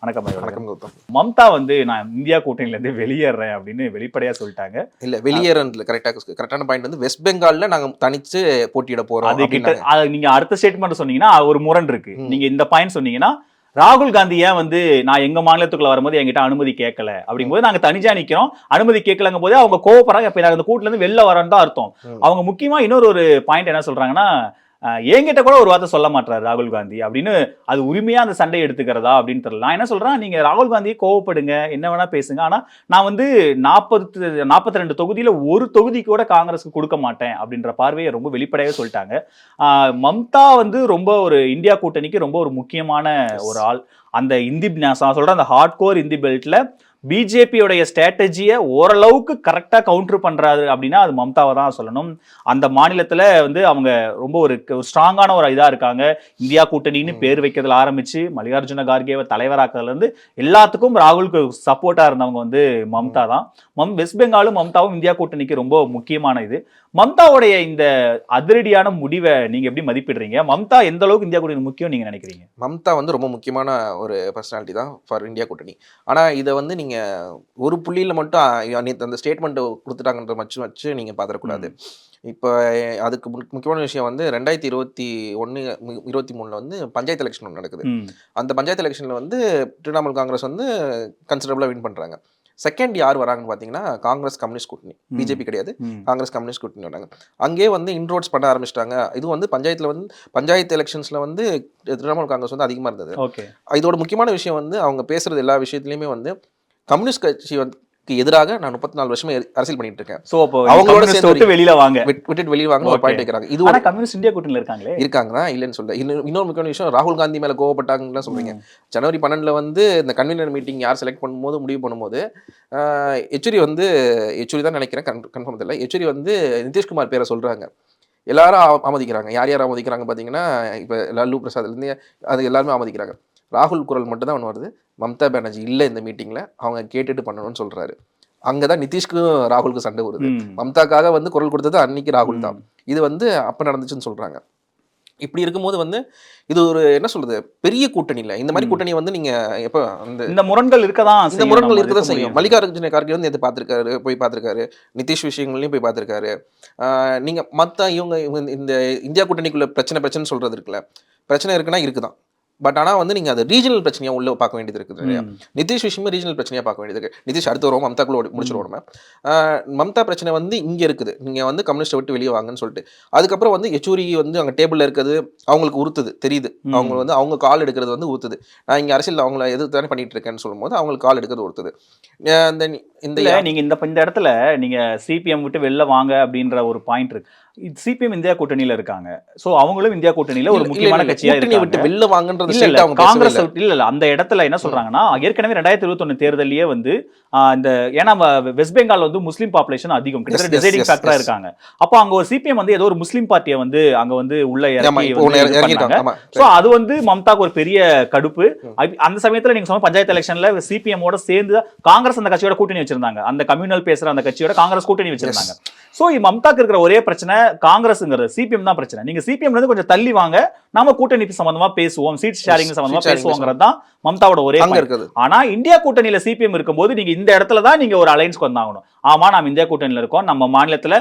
வணக்கம் கௌதம். மம்தா நான் இந்தியா கூட்டணியிலேருந்து வெளியேறேன் அப்படின்னு வெளிப்படையா சொல்லிட்டாங்க. இல்ல வெளியேறதுல கரெக்டான பாயிண்ட் வந்து வெஸ்ட் பெங்கால்ல நாங்க தனிச்சு போட்டியிட போறோம். அது கிட்ட நீங்க அடுத்த ஸ்டேட்மெண்ட் சொன்னீங்கன்னா ஒரு முரண் இருக்கு. நீங்க இந்த பாயிண்ட் சொன்னீங்கன்னா ராகுல் காந்தி ஏன் நான் எங்க மாநிலத்துக்குள்ள வரும்போது என்கிட்ட அனுமதி கேட்கல அப்படிங்கும்போது நாங்க தனிஜா நிக்கிறோம், அனுமதி கேட்கலங்கும் போது அவங்க கோவப்படுறாங்க. இப்ப நாங்க இந்த கூட்டுல இருந்து வெளில வரேன்னு தான் அர்த்தம். அவங்க முக்கியமா இன்னொரு பாயிண்ட் என்ன சொல்றாங்கன்னா, என்கிட்ட கூட ஒரு வார்த்தை சொல்ல மாட்டாரு ராகுல் காந்தி அப்படின்னு. அது உரிமையா அந்த சண்டை எடுத்துக்கிறதா அப்படின்னு தெரியல. நான் என்ன சொல்றேன், நீங்க ராகுல் காந்தியை கோவப்படுங்க, என்ன வேணா பேசுங்க, ஆனா நான் 42 தொகுதியில ஒரு தொகுதி கூட காங்கிரஸுக்கு கொடுக்க மாட்டேன் அப்படின்ற பார்வையை ரொம்ப வெளிப்படையாக சொல்லிட்டாங்க. மம்தா ரொம்ப ஒரு இந்தியா கூட்டணிக்கு ரொம்ப ஒரு முக்கியமான ஒரு ஆள். அந்த இந்தி நான் சொல்றேன், அந்த ஹார்ட் கோர் இந்தி பெல்ட்ல பிஜேபியோடைய ஸ்ட்ராட்டஜியை ஓரளவுக்கு கரெக்டாக கவுண்டர் பண்றாரு அப்படின்னா அது மம்தாவை தான் சொல்லணும். அந்த மாநிலத்தில் அவங்க ரொம்ப ஒரு ஸ்ட்ராங்கான ஒரு இதாக இருக்காங்க. இந்தியா கூட்டணின்னு பேர் வைக்கிறதுல ஆரம்பிச்சு மல்லிகார்ஜுன கார்கேவை தலைவராக்கிறதுல இருந்து எல்லாத்துக்கும் ராகுலுக்கு சப்போர்ட்டா இருந்தவங்க மம்தா தான். வெஸ்ட் பெங்காலும் மம்தாவும் இந்தியா கூட்டணிக்கு ரொம்ப முக்கியமான இது. மம்தாவுடைய இந்த அதிரடியான முடிவை நீங்க எப்படி மதிப்பிடுறீங்க? மம்தா எந்த அளவுக்கு இந்தியா கூட்டணி முக்கியம் நீங்க நினைக்கிறீங்க? மம்தா ரொம்ப முக்கியமான ஒரு பர்சனாலிட்டி தான் ஃபார் இந்தியா கூட்டணி. ஆனா இதை நீங்க ஒரு புள்ளியில மட்டும் அந்த ஸ்டேட்மெண்ட் கொடுத்துட்டாங்கன்ற வச்சு நீங்க பாத்திரக்கூடாது. இப்போ அதுக்கு முக்கியமான விஷயம் 2021-23 பஞ்சாயத்து எலெக்ஷன் ஒன்று நடக்குது. அந்த பஞ்சாயத்து எலெக்ஷன்ல திரிணாமுல் காங்கிரஸ் கன்சிடரபிளா வின் பண்றாங்க. செகண்ட் யார் வராங்கன்னு பார்த்தீங்கன்னா காங்கிரஸ் கம்யூனிஸ்ட் கூட்டணி, பிஜேபி கிடையாது, காங்கிரஸ் கம்யூனிஸ்ட் கூட்டணி வராங்க. அங்கே இன்ரோட்ஸ் பண்ண ஆரம்பிச்சிட்டாங்க. இது பஞ்சாயத்து எலெக்ஷன்ஸ்ல திரிணாமுல் காங்கிரஸ் அதிகமாக இருந்தது. இதோட முக்கியமான விஷயம் அவங்க பேசுறது எல்லா விஷயத்துலையுமே கம்யூனிஸ்ட் கட்சி எதிராக நான் 34 வருஷமா அரசியல் பண்ணிட்டு இருக்கேன். சோ அவங்களோட சேர்த்து வெளியில வாங்க, விட்டுட்டு வெளியே வாங்க ஒரு பாயிண்ட் வைக்கிறாங்க. இது ஒரு கம்யூனிஸ்ட் இந்தியா கூட்டணியில இருக்காங்க தான் இல்லைன்னு சொல்றேன். இன்னொரு முக்கியமான விஷயம், ராகுல் காந்தி மேல கோவப்பட்டாங்கன்னு சொல்றீங்க. ஜனவரி 12 இந்த கன்வீனர் மீட்டிங் யார் செலக்ட் பண்ணும்போது முடிவு பண்ணும்போது யெச்சூரி தான் நினைக்கிறேன், கன்ஃபார்ம் தெரியல. யெச்சூரி நிதிஷ்குமார் பேரை சொல்றாங்க. எல்லாரும் ஆமதிக்கிறாங்க. யார் யார் ஆமதிக்கிறாங்க பார்த்தீங்கன்னா, இப்போ லல்லு பிரசாத்லேருந்து அது எல்லாருமே ஆமதிக்கிறாங்க. ராகுல் குரல் மட்டும் தான் ஒன்று வருது, மம்தா பானர்ஜி இல்லை இந்த மீட்டிங்கில், அவங்க கேட்டுட்டு பண்ணணும்னு சொல்கிறாரு. அங்கே தான் நிதிஷ்க்கும் ராகுலுக்கு சண்டை வருது. மம்தாக்காக குரல் கொடுத்தது அன்னைக்கு ராகுல் தான். இது அப்போ நடந்துச்சுன்னு சொல்கிறாங்க. இப்படி இருக்கும்போது இது ஒரு என்ன சொல்றது, பெரிய கூட்டணி இல்லை. இந்த மாதிரி கூட்டணி நீங்க எப்போ இந்த முரண்கள் இருக்கதான் செய்யும். மல்லிகார்ஜுன கார்கே நேற்று போய் பார்த்துருக்காரு, நிதிஷ் விஷயங்களையும் போய் பார்த்துருக்காரு. நீங்க மற்ற இவங்க இந்த இந்தியா கூட்டணிக்குள்ள பிரச்சனை சொல்றது இருக்குல்ல, பிரச்சனை இருக்குன்னா இருக்குதான். பட் ஆனால் நீங்கள் அது ரீஜனல் பிரச்சனையாக உள்ள பார்க்க வேண்டியது இருக்குது இல்லையா? நிதிஷ் விஷயமே ரீஜனல் பிரச்சனையாக பார்க்க வேண்டியது இருக்குது. நிதிஷ் அடுத்து வருவோம், மம்தாக்குள்ள முடிச்சிருவோம். மம்தா பிரச்சனை இங்கே இருக்குது, நீங்கள் கம்யூனிஸ்ட்டை விட்டு வெளியே வாங்கன்னு சொல்லிட்டு. அதுக்கப்புறம் யெச்சூரி அங்கே டேபிளில் இருக்கிறது அவங்களுக்கு உறுத்துது, தெரியுது. அவங்க அவங்க கால் எடுக்கிறது உறுத்துது. நான் இங்கே அரசியல் அவங்கள எதிர்த்து தானே பண்ணிட்டு இருக்கேன்னு சொல்லும்போது அவங்களுக்கு கால் எடுக்கிறது உறுத்துது. நீங்க இந்த இடத்துல நீங்க சிபிஎம் விட்டு வெளில வாங்க அப்படின்ற ஒரு பாயிண்ட் இருக்கு. சிபிஎம் இந்தியா கூட்டணியில இருக்காங்க. சோ அவங்களும் இந்தியா கூட்டணியில ஒரு முக்கியமான கட்சியா இருக்காங்க. வெளில வாங்கன்றது காங்கிரஸ் இல்ல அந்த இடத்துல என்ன சொல்றாங்கன்னா, ஏற்கனவே 2021 தேர்தலையே இந்த ஏன்னா வெஸ்ட் பெங்கால் முஸ்லீம் பாப்புலேஷன் அதிகம், கிட்டத்தட்ட டிசைடிங் ஃபேக்டரா இருக்காங்க. அப்போ அங்க ஒரு சிபிஎம் ஏதோ ஒரு முஸ்லீம் பார்ட்டியை அங்க உள்ள இறங்கி. சோ அது மம்தாக்கு ஒரு பெரிய கடுப்பு. அந்த சமயத்துல நீங்க சொன்ன பஞ்சாயத்து எலெக்ஷன்ல சிபிஎம் ஓட சேர்ந்து காங்கிரஸ் அந்த கட்சியோட கூட்டணி வச்சிருந்தாங்க. அந்த கம்யூனல் பேசுற அந்த கட்சியோட காங்கிரஸ் கூட்டணி வச்சிருந்தாங்க. சோ மம்தாக்கு இருக்கிற ஒரே பிரச்சனை காங்கிரஸ்ங்கிறது, சிபிஎம் தான் பிரச்சனை. நீங்க சிபிஎம்ல இருந்து கொஞ்சம் தள்ளி வாங்க, நாம கூட்டணி சம்பந்தமா பேசுவோம், சீட் ஷேரிங் சம்பந்தமா பேசுவோங்கிறது தான் மம்தாவோட ஒரே இருக்குது. ஆனா இந்தியா கூட்டணியில சிபிஎம் இருக்கும்போது நீங்க இந்த இடத்துல தான் நீங்க ஒரு அலைன்ஸ்க்கு வந்தாகணும். ஆமா, நம்ம இந்தியா கூட்டணியில இருக்கோம், நம்ம மாநிலத்துல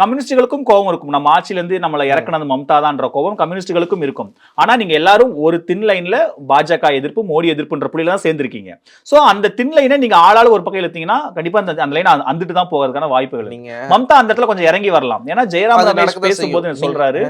கம்யூனிஸ்டுகளுக்கும் கோபம் இருக்கும், நம்ம ஆட்சியில இருந்து நம்மளை இறக்குனது மம்தா தான்ற கோபம் கம்யூனிஸ்டுகளுக்கும் இருக்கும். ஆனா நீங்க எல்லாரும் ஒரு தின் லைன்ல பாஜக எதிர்ப்பு, மோடி எதிர்ப்புன்ற புள்ளியில தான் சேர்ந்திருக்கீங்க. சோ அந்த தின் லைனை நீங்க ஆளாளு ஒரு பக்கம் இழுத்தீங்கன்னா கண்டிப்பா அந்த லைன் வந்துட்டு தான் போகிறதுக்கான வாய்ப்புகள். மம்தா அந்த இடத்துல கொஞ்சம் இறங்கி வரலாம். ஏன்னா ஜெயராம் ரமேஷ் பேசும்போது சொல்றாரு,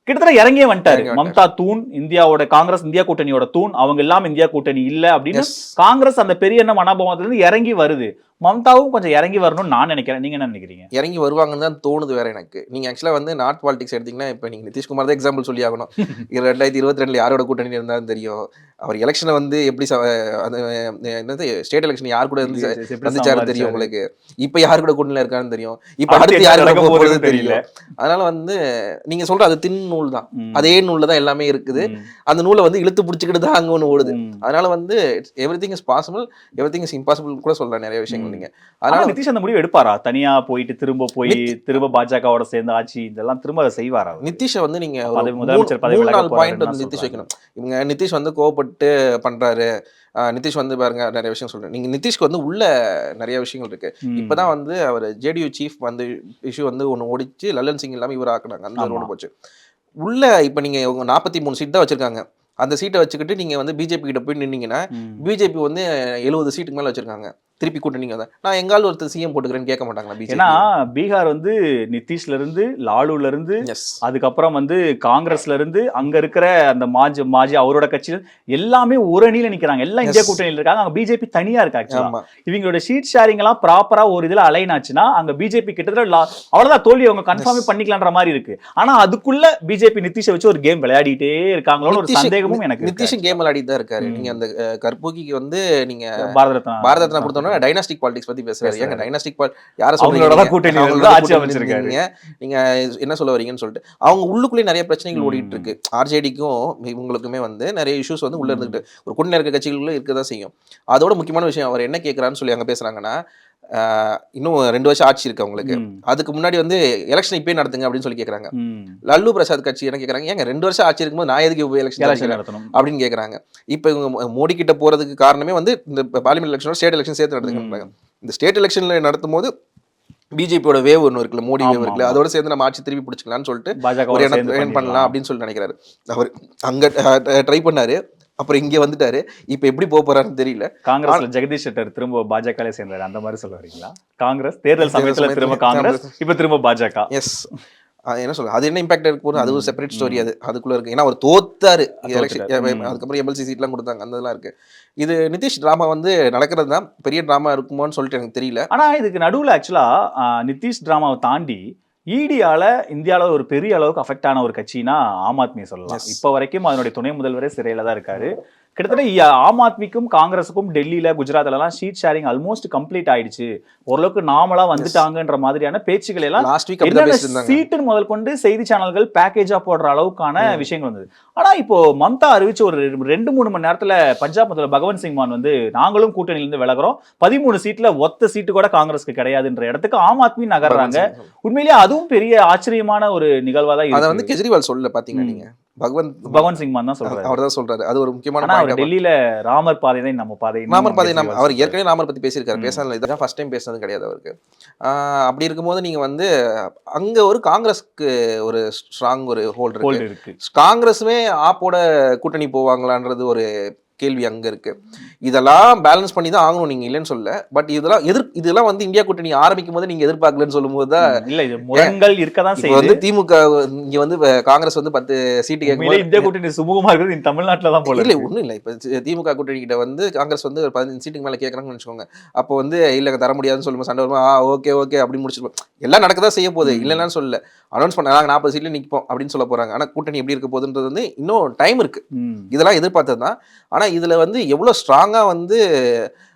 கிட்டத்தட்ட இறங்கியே வந்துட்டாரு. மம்தா தூண், இந்தியாவோட காங்கிரஸ் இந்தியா கூட்டணியோட தூண், அவங்க எல்லாம் இந்தியா கூட்டணி இல்ல அப்படின்னு காங்கிரஸ் அந்த பெரிய எண்ண மனோபாவத்துல இருந்து இறங்கி வருது. மம்தாவும் கொஞ்சம் இறங்கி வரணும்னு நான் நினைக்கிறேன். நீங்க என்ன நினைக்கிறீங்க? இறங்கி வருவாங்கன்னு தான் தோணுது வேற எனக்கு. நீங்க ஆக்சுவலா நார்த் பாலிடிக்ஸ் எடுத்தீங்கன்னா, இப்ப நீங்க நிதிஷ்குமார் தான் எக்ஸாம்பிள் சொல்லி ஆகணும். 2022 யாரோட கூட்டணி இருந்தாலும் தெரியும். அவர் எலெக்ஷனை எப்படி என்னது ஸ்டேட் எலெக்ஷன் யார் கூட சந்திச்சாரு தெரியும் உங்களுக்கு. இப்ப யாரு கூட கூட்டணியில இருக்கான்னு தெரியும். இப்ப அடுத்து யாரு கூட போறது தெரியல. அதனால நீங்க சொல்ற அது தின் நூல் தான், அதே நூல்ல தான் எல்லாமே இருக்குது. அந்த நூலை இழுத்து பிடிச்சிக்கிட்டு தான் அங்க ஒண்ணு ஓடுது. அதனால everything is possible, everything is impossible கூட சொல்லலாம் நிறைய விஷயங்கள். அதனால நிதிஷ் அந்த முடிவு எடுப்பாரா? தனியா போயிட்டு திரும்ப பாஜகவோட சேர்ந்து ஆட்சி இதெல்லாம் திரும்ப செய்வாரா? நிதிஷ் நீங்க முதலமைச்சர் பதவி நிதிஷ் வைக்கணும். இவங்க நிதிஷ் கோவப்பட்டு பண்றாரு, நிதிஷ் வந்து பாருங்க நிறைய விஷயம் சொல்றேன். நீங்க நிதிஷ்க்கு வந்து உள்ள நிறைய விஷயங்கள் இருக்கு. இப்பதான் வந்து அவர் ஜேடியு சீஃப் வந்து இஷ்யூ வந்து ஒன்று ஓடிச்சு, லல்லன் சிங் இல்லாமல் இவர் ஆக்குனாங்க, அந்த ரோடு போச்சு உள்ள. இப்போ நீங்க 43 சீட் தான் வச்சிருக்காங்க. அந்த சீட்டை வச்சுக்கிட்டு நீங்க வந்து பிஜேபி கிட்ட போய் நின்னீங்கன்னா, பிஜேபி வந்து 70 சீட்டுக்கு மேல வச்சிருக்காங்க. திருப்பி கூட்டணிங்க தான் நான் எங்காலும் ஒருத்தர் சிஎம் போட்டுக்கிறேன்னு கேட்க மாட்டாங்களா பிஜேபி? ஏன்னா பீகார் வந்து நிதிஷ்ல இருந்து, லாலுல இருந்து, அதுக்கப்புறம் வந்து காங்கிரஸ்ல இருந்து, அங்க இருக்கிற அந்த மாஜி அவரோட கட்சியில் எல்லாமே ஒரு அணியில நிக்கிறாங்க. எல்லாம் இந்தியா கூட்டணியில் இருக்காங்க. அங்க பிஜேபி தனியா இருக்கு. ஆக்சுவலா இவங்களோட ஷீட் ஷேரிங் எல்லாம் ப்ராப்பரா ஒரு இதுல அலைன் ஆச்சுன்னா அங்க பிஜேபி கிட்டத்தட்ட அவ்வளவுதான் தோல்வி அவங்க கன்ஃபார்மே பண்ணிக்கலான்ற மாதிரி இருக்கு. ஆனா அதுக்குள்ள பிஜேபி நிதிஷை வச்சு ஒரு கேம் விளையாடிட்டே இருக்காங்களோன்னு ஒரு சந்தேகமும் எனக்கு. நிதிஷ் கேம் விளையாடிட்டு தான் இருக்காரு. நீங்க அந்த கர்பூகிக்கு வந்து நீங்க பாரத ரத்னா கொடுத்தோம் டைனாஸ்டிக் பாலிடிக்ஸ் பத்தி பேசுறாரு. ஏங்க டைனாஸ்டிக் யாரை சொல்றீங்க? நீங்க என்ன சொல்ல வரீங்கன்னு சொல்லிட்டு அவங்க உள்ளுக்குள்ளே நிறைய பிரச்சனைகள் ஓடிட்டு இருக்கு. ஆர்ஜேடிக்கும் இவங்களுக்குமே வந்து நிறைய இஷ்யூஸ் வந்து உள்ள இருந்துட்டு ஒரு கூட்டணி இருக்க கட்சிகளுக்குள்ள இருக்கதான் செய்யும். அதோட முக்கியமான விஷயம் அவர் என்ன கேட்கறான்னு சொல்லி அங்க பேசுறாங்கன்னா, இன்னும் 2 வருஷம் ஆட்சி இருக்கு அவங்களுக்கு, அதுக்கு முன்னாடி வந்து எலெக்ஷன் இப்பயே நடத்துங்க அப்படின்னு சொல்லி கேட்கறாங்க. லல்லு பிரசாத் கட்சி என்ன கேட்கறாங்க, ஏங்க 2 வருஷம் ஆட்சி இருக்கும்போது நான் எதுக்கு எலெக்ஷன் நடத்தணும் அப்படின்னு கேட்கறாங்க. இப்ப இவங்க மோடி கிட்ட போறதுக்கு காரணமே வந்து இந்த பார்லிமெண்ட் எலெக்ஷன் ஸ்டேட் எலெக்ஷன் சேர்த்து நடத்துங்க. இந்த ஸ்டேட் எலெக்ஷன்ல நடத்தும் போது பிஜேபியோட வேவ் ஒன்று இருக்குல்ல, மோடி வேவ் இருக்குல்ல, அதோட சேர்ந்து நம்ம ஆட்சி திருப்பி பிடிச்சிக்கலாம்னு சொல்லிட்டு ஒரு எண்ணம் பண்ணலாம் அப்படின்னு சொல்லி நினைக்கிறாரு. அவர் அங்க ட்ரை பண்ணாரு, அப்புறம் இங்க வந்துட்டாரு. இப்ப எப்படி போறாருன்னு தெரியல. காங்கிரஸ்ல ஜெகதீஷ் ஷெட்டர் திரும்ப பாஜக சேர்ந்தாரு, அந்த மாதிரி சொல்ல வரீங்களா? காங்கிரஸ் தேர்தல் சமயத்துல திரும்ப காங்கிரஸ், இப்ப திரும்ப பாஜக. எஸ், என்ன சொல்ல, அது என்ன இம்பாக்ட் இருக்கு போது, அது ஒரு செப்பரேட் ஸ்டோரி. அதுக்குள்ள இருக்கு. ஏன்னா அவர் தோத்தாரு எலெக்ஷன், அதுக்கப்புறம் எம்எல்சி சீட்லாம் கொடுத்தாங்க, அந்த இதெல்லாம் இருக்கு. இது நிதிஷ் டிராமா வந்து நடக்கிறது தான், பெரிய டிராமா இருக்குமோன்னு சொல்லிட்டு எனக்கு தெரியல. ஆனா இதுக்கு நடுவுல ஆக்சுவலா நிதிஷ் டிராமாவை தாண்டி ஈடியால இந்தியாவில் ஒரு பெரிய அளவுக்கு அஃபெக்ட் ஆன ஒரு கட்சினா ஆம் ஆத்மி சொல்லலாம். இப்போ வரைக்கும் அதனுடைய துணை முதல்வரே சிறையில தான் இருக்காரு. கிட்டத்தட்ட ஆம் ஆத்மிக்கும் காங்கிரஸுக்கும் டெல்லியில குஜராத்ல எல்லாம் ஷீட் ஷேரிங் ஆல்மோஸ்ட் கம்ப்ளீட் ஆயிடுச்சு, ஓரளவுக்கு நாமளா வந்துட்டாங்கன்ற மாதிரியான பேச்சுக்கள் எல்லாம் சீட்டு முதல் கொண்டு செய்தி சேனல்கள் பேக்கேஜா போடுற அளவுக்கான விஷயங்கள் வந்தது. ஆனா இப்போ மம்தா அறிவிச்சு ஒரு 2-3 மணி நேரத்துல பஞ்சாப் முதல்வர் பகவந்த் சிங் மான் வந்து நாங்களும் கூட்டணியிலிருந்து விலகிறோம், 13 சீட்ல ஒத்த சீட்டு கூட காங்கிரஸ்க்கு கிடையாதுன்ற இடத்துக்கு ஆம் ஆத்மி நகர்றாங்க. உண்மையிலேயே அதுவும் பெரிய ஆச்சரியமான ஒரு நிகழ்வா தான். அதை வந்து கெஜ்ரிவால் சொல்ல பாத்தீங்கன்னா, நீங்க பகவந்த் சிங் மான் தான் சொல்றாரு, அவர் தான் சொல்றாரு. அது ஒரு முக்கியமான பாயிண்ட். டெல்லியில ராமர் பாதை தான் நம்ம பாதை, ராமர் பாதை. அவர் ஏற்கனவே ராமர் பத்தி பேசியிருக்காரு, பேசல, இதுதான் ஃபர்ஸ்ட் டைம் பேசுனது கிடையாது அவருக்கு. அப்படி இருக்கும்போது நீங்க வந்து அங்க ஒரு காங்கிரஸ்க்கு ஒரு ஸ்ட்ராங் ஒரு ஹோல்ட் இருக்கு. காங்கிரஸுமே ஆப்போட கூட்டணி போவாங்களான்றது ஒரு கேள்வி அங்க இருக்கு. இதெல்லாம் பேலன்ஸ் பண்ணி தான் ஆகணும், நீங்க இல்லைன்னு சொல்ல. பட் இதெல்லாம் வந்து இந்தியா கூட்டணி ஆரம்பிக்கும் போது நீங்க எதிர்பார்க்கலன்னு சொல்லும் போது தான் இல்ல, இது முரண்கள் இருக்கதான் செய்யுது. வந்து திமுக இங்க வந்து காங்கிரஸ் வந்து 10 சீட்டு கேட்கும், இந்தியா கூட்டணி சுமூகமா இருக்குது இந்த தமிழ்நாட்டுல தான் போல. இல்ல ஒண்ணும் இல்ல, இப்ப திமுக கூட்டணி கிட்ட வந்து காங்கிரஸ் வந்து ஒரு 15 சீட்டுக்கு மேல கேட்கறாங்கன்னு வச்சுக்கோங்க. அப்போ வந்து இல்ல தர முடியாதுன்னு சொல்லும்போது சண்டை வருமா, ஓகே ஓகே அப்படி முடிச்சிருப்போம். எல்லாம் நடக்கதா செய்ய போகுது, இல்லைன்னு சொல்லல. அனௌன்ஸ் பண்ண 40 சீட்ல நிற்போம் அப்படின்னு சொல்ல போறாங்க. ஆனா கூட்டணி எப்படி இருக்க போகுதுன்றது வந்து இன்னும் டைம் இருக்கு. இதெல்லாம் எதிர்பார்த்தது தான். ஆனா இதுல வந்து எவ்வளவு ஸ்ட்ராங்கா வந்து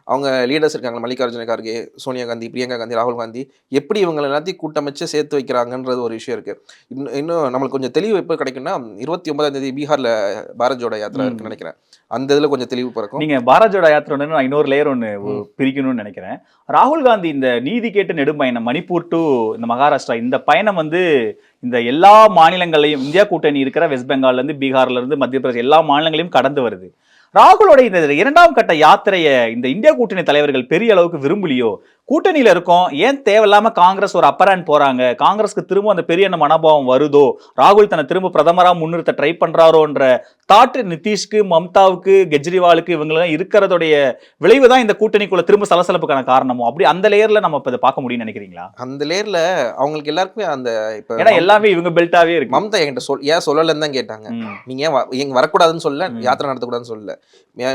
அவங்க லீடர்ஸ் இருக்காங்க, மல்லிகார்ஜுன கார்கே, சோனியா காந்தி, பிரியங்கா காந்தி, ராகுல் காந்தி, எப்படி இவங்க எல்லாத்தையும் கூட்டமைச்சு சேர்த்து வைக்கிறாங்கன்றது ஒரு விஷயம் இருக்கு. இன்னும் நம்மளுக்கு கொஞ்சம் தெளிவு எப்போ கிடைக்கும்னா, 29ஆம் தேதி பீகார்ல பாரத் ஜோடோ யாத்திரை இருக்குன்னு நினைக்கிறேன். அந்த இதுல கொஞ்சம் தெளிவு பிறக்கும். நீங்க பாரத் ஜோடோ யாத்திரை நான் இன்னொரு லேயர் ஒன்று பிரிக்கணும்னு நினைக்கிறேன். ராகுல் காந்தி இந்த நீதி கேட்டு நெடும்பயணம், மணிப்பூர் டு இந்த மகாராஷ்டிரா, இந்த பயணம் வந்து இந்த எல்லா மாநிலங்களையும், இந்தியா கூட்டணி இருக்கிற வெஸ்ட் பெங்கால்ல இருந்து, பீகார்ல இருந்து, மத்திய பிரதேச எல்லா மாநிலங்களையும் கடந்து வருது. ராகுலோட இந்த 2ஆம் கட்ட யாத்திரையை இந்த இந்தியா கூட்டணி தலைவர்கள் பெரிய அளவுக்கு விரும்பலையோ? கூட்டணியில இருக்கோம், ஏன் தேவையில்லாம காங்கிரஸ் ஒரு அப்பரான் போறாங்க, காங்கிரஸ்க்கு திரும்ப அந்த பெரிய மனோபாவம் வருதோ, ராகுல் தன்னை திரும்ப பிரதமரா முன்னிறுத்த ட்ரை பண்றாரோன்ற தாட் நிதிஷ்க்கு, மம்தாவுக்கு, கெஜ்ரிவாலுக்கு இவங்கெல்லாம் இருக்கிறதுடைய விளைவு தான் இந்த கூட்டணிக்குள்ள திரும்ப சலசலப்புக்கான காரணமோ? அப்படி அந்த லேயர்ல நம்ம இப்ப பார்க்க முடியும்னு நினைக்கிறீங்களா? அந்த லேயர்ல அவங்களுக்கு எல்லாருக்குமே அந்த இப்ப ஏன்னா எல்லாமே இவங்க பெல்ட்டாவே இருக்கு. மம்தா என்கிட்ட ஏன் சொல்லலன்னு தான் கேட்டாங்க. நீங்க ஏன் வரக்கூடாதுன்னு சொல்ல, யாத்திரை நடத்தக்கூடாதுன்னு சொல்லல.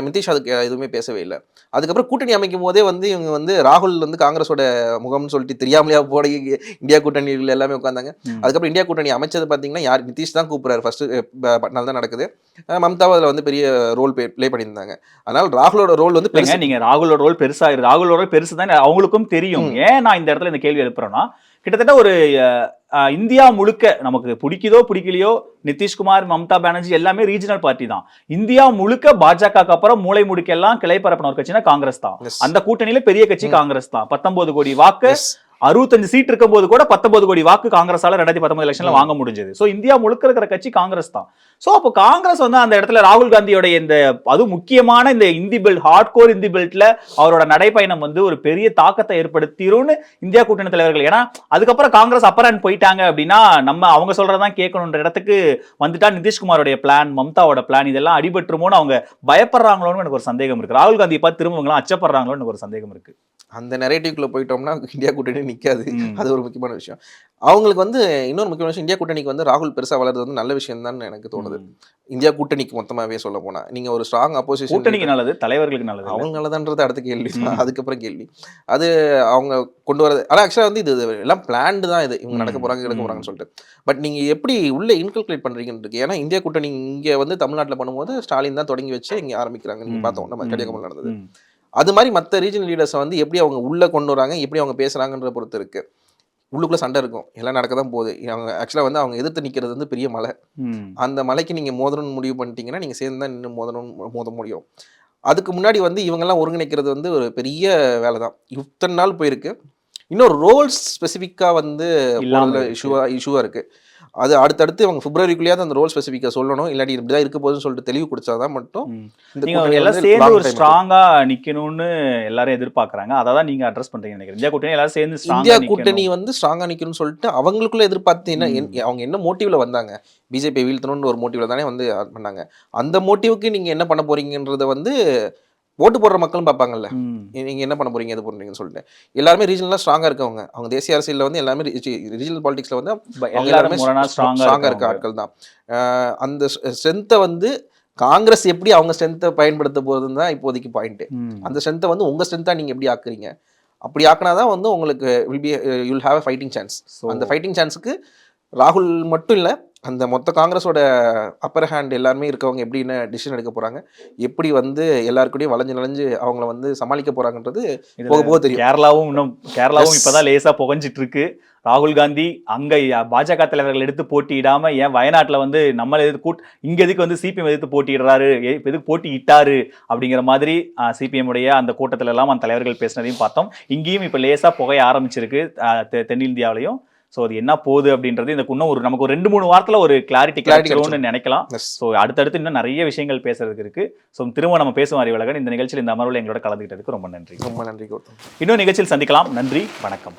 நிதிஷ் அதுக்கு எதுவுமே பேசவே இல்லை. அதுக்கப்புறம் கூட்டணி அமைக்கும் போதே வந்து இவங்க வந்து ராகுல் வந்து காங்கிரஸோட முகம்னு சொல்லிட்டு தெரியாமலையா போட இந்தியா கூட்டணியில் எல்லாமே உட்காந்தாங்க. அதுக்கப்புறம் இந்தியா கூட்டணி அமைச்சது பார்த்தீங்கன்னா யார், நிதிஷ் தான் கூப்பிடுறாரு. ஃபர்ஸ்ட் பட்னால் தான் நடக்குது. மம்தாவும் அதில் வந்து பெரிய ரோல் ப்ளே பண்ணியிருந்தாங்க. அதனால ராகுலோட ரோல் வந்து பெருசு. நீங்க ராகுலோட ரோல் பெருசா, ராகுலோட பெருசு தான் அவங்களுக்கும் தெரியும். ஏன் நான் இந்த இடத்துல இந்த கேள்வி எழுப்புறேன்னா, கிட்டத்தட்ட ஒரு இந்தியா முழுக்க நமக்கு பிடிக்குதோ பிடிக்கலையோ, நிதிஷ்குமார், மம்தா பானர்ஜி எல்லாமே ரீஜனல் பார்ட்டி தான். இந்தியா முழுக்க பாஜக அப்புறம் மூளை முடுக்கெல்லாம் கிளை பரப்பின ஒரு கட்சினா காங்கிரஸ் தான். அந்த கூட்டணியில பெரிய கட்சி காங்கிரஸ் தான். 19 கோடி வாக்கு 65 சீட் இருக்கும்போது கூட 19 கோடி வாக்கு காங்கிரஸால 2019 எலெக்ஷன்ல வாங்க முடிஞ்சது. சோ இந்தியா முழுக்க இருக்கிற கட்சி காங்கிரஸ் தான். சோ அப்போ காங்கிரஸ் வந்து அந்த இடத்துல ராகுல் காந்தியோட இந்த அது முக்கியமான இந்த Hindi belt, hard core Hindi பெல்ட்ல அவரோட நடைப்பயணம் வந்து ஒரு பெரிய தாக்கத்தை ஏற்படுத்திரும்னு இந்தியா கூட்டணி தலைவர்கள். ஏன்னா அதுக்கப்புறம் காங்கிரஸ் அப்பரான் போயிட்டாங்க அப்படின்னா நம்ம அவங்க சொல்றதான் கேட்கணுன்ற இடத்துக்கு வந்துட்டா நிதிஷ்குமாரோட பிளான், மம்தாவோட பிளான் இதெல்லாம் அடிபட்டுருமோன்னு அவங்க பயப்படுறாங்களோன்னு எனக்கு ஒரு சந்தேகம் இருக்கு. ராகுல் காந்தியை பார்த்து திரும்பவங்களாம் அச்சப்படுறாங்களோன்னு எனக்கு ஒரு சந்தேகம் இருக்கு. அந்த நெரேட்டிவ்க்குள்ள போயிட்டோம்னா இந்தியா கூட்டணி நிற்காது. அது ஒரு முக்கியமான விஷயம். அவங்களுக்கு வந்து இன்னொரு முக்கியமான விஷயம், இந்தியா கூட்டணிக்கு வந்து ராகுல் பெருசா வளர்றது வந்து நல்ல விஷயம் தான் எனக்கு தோணுது. இந்தியா கூட்டணிக்கு மொத்தமாவே சொல்ல போனா நீங்க ஒரு ஸ்ட்ராங் அப்போசிஷன் கூட்டணிக்கு நல்லது, தலைவர்களுக்கு நல்லது. அவங்க நல்லதான்றது அடுத்த கேள்வி, அதுக்கப்புறம் கேள்வி. அது அவங்க கொண்டு வரது. ஆனால் ஆக்சுவலாக வந்து இது எல்லாம் பிளான்டு தான். இது இவங்க நடக்க போறாங்க எடுக்க போறாங்கன்னு சொல்லிட்டு. பட் நீங்க எப்படி உள்ள இன்கல்குலேட் பண்றீங்கன்னு இருக்கு. ஏன்னா இந்தியா கூட்டணி இங்க வந்து தமிழ்நாட்டில் பண்ணும்போது ஸ்டாலின் தான் தொடங்கி வச்சு இங்க ஆரம்பிக்கிறாங்க. நீங்க பார்த்தோம் நம்ம கன்னியாகுமரி நடந்தது. அது மாதிரி மற்ற ரீஜனல் லீடர்ஸை வந்து எப்படி அவங்க உள்ள கொண்டு வராங்க, எப்படி அவங்க பேசுறாங்கன்ற பொறுத்து இருக்கு. உள்ளுக்குள்ள சண்டை இருக்கும், எல்லாம் நடக்க தான் போகுது. அவங்க ஆக்சுவலாக வந்து அவங்க எதிர்த்து நிற்கிறது வந்து பெரிய மலை. அந்த மலைக்கு நீங்கள் மோதணும்னு முடிவு பண்ணிட்டீங்கன்னா நீங்கள் சேர்ந்து தான் நின்று மோத முடியும். அதுக்கு முன்னாடி வந்து இவங்கெல்லாம் ஒருங்கிணைக்கிறது வந்து ஒரு பெரிய வேலை தான். இத்தனை நாள் போயிருக்கு. இன்னொரு ரோல்ஸ் ஸ்பெசிஃபிக்காக வந்து இஷ்யூவாக இருக்குது. அது அடுத்தடுத்து அவங்க பிப்ரவரிக்குள்ளேயாவது அந்த ரோல் ஸ்பெசிஃபிக்காக சொல்லணும். இல்லாட்டி இப்படிதான் இருக்க போதுன்னு சொல்லிட்டு தெளிவு கொடுத்தாதான் மட்டும் எல்லாம் சேர்ந்து ஒரு ஸ்ட்ராங்கா நிக்கணும்னு எல்லாரும் எதிர்பார்க்கறாங்க. அதான் நீங்க அட்ரஸ் பண்றீங்க நினைக்கிறேன். இந்தியா கூட்டணி எல்லாரும் சேர்ந்து இந்தியா கூட்டணி வந்து ஸ்ட்ராங்கா நிக்கணும்னு சொல்லிட்டு அவங்களுக்குள்ள எதிர்பார்த்து அவங்க என்ன மோட்டிவ்ல வந்தாங்க, பிஜேபி வீழ்த்தணும்னு ஒரு மோட்டிவ்ல தானே வந்து பண்ணாங்க. அந்த மோட்டிவ்க்கு நீங்க என்ன பண்ண போறீங்கன்றத வந்து ஓட்டு போடுற மக்களும் பார்ப்பாங்கல்ல. நீங்க என்ன பண்ண போறீங்க, எது பண்ணுறீங்கன்னு சொல்லிட்டு. எல்லாருமே ரீஜனலாக ஸ்ட்ராங்காக இருக்கவங்க. அவங்க தேசிய அரசியலில் வந்து எல்லாமே ரீஜனல் பாலிடிக்ஸ்ல வந்து எல்லாருமே ஸ்ட்ராங்காக இருக்க ஆட்கள் தான். அந்த ஸ்ட்ரென்த்தை வந்து காங்கிரஸ் எப்படி அவங்க ஸ்ட்ரென்த்தை பயன்படுத்த போகுதுன்னு தான் இப்போதைக்கு பாயிண்ட்டு. அந்த ஸ்ட்ரென்த்தை வந்து உங்க ஸ்ட்ரென்த்தாக நீங்க எப்படி ஆக்குறீங்க, அப்படி ஆக்கினாதான் வந்து உங்களுக்கு will have a fighting chance. அந்த ஃபைட்டிங் சான்ஸுக்கு ராகுல் மட்டும் இல்லை, அந்த மொத்த காங்கிரஸோட அப்பர் ஹேண்ட் எல்லாருமே இருக்கவங்க எப்படி என்ன டிசிஷன் எடுக்க போறாங்க, எப்படி வந்து எல்லாருக்கூடயும் வளைஞ்சு அவங்கள வந்து சமாளிக்க போறாங்கன்றது போக போக தெரியும். கேரளாவும் இப்பதான் லேசா புகஞ்சிட்டு இருக்கு. ராகுல் காந்தி அங்க பாஜக தலைவர்கள் எடுத்து போட்டியிடாம ஏன் வயநாட்டுல வந்து நம்ம இங்க எதுக்கு வந்து சிபிஎம் எதிர்த்து போட்டியிடுறாரு, எதுக்கு போட்டியிட்டாரு அப்படிங்கிற மாதிரி சிபிஎம் உடைய அந்த கூட்டத்துல எல்லாம் அந்த தலைவர்கள் பேசினதையும் பார்த்தோம். இங்கேயும் இப்ப லேசா புகைய ஆரம்பிச்சிருக்கு தென்னிந்தியாவிலையும். ஸோ அது என்ன போகுது அப்படின்றது இந்த இன்னும் நமக்கு ஒரு 2-3 வாரத்தில் ஒரு கிளாரிட்டி கிடைச்சிரும்னு நினைக்கலாம். ஸோ அடுத்தடுத்து இன்னும் நிறைய விஷயங்கள் பேசுறதுக்கு இருக்கு. ஸோ திரும்ப நம்ம பேசும் அறிவழகன் இந்த நிகழ்ச்சியில் இந்த அமர்வில் எங்களோட கலந்துக்கிட்டதுக்கு ரொம்ப நன்றி. ரொம்ப நன்றி. இன்னும் நிகழ்ச்சியில் சந்திக்கலாம். நன்றி, வணக்கம்.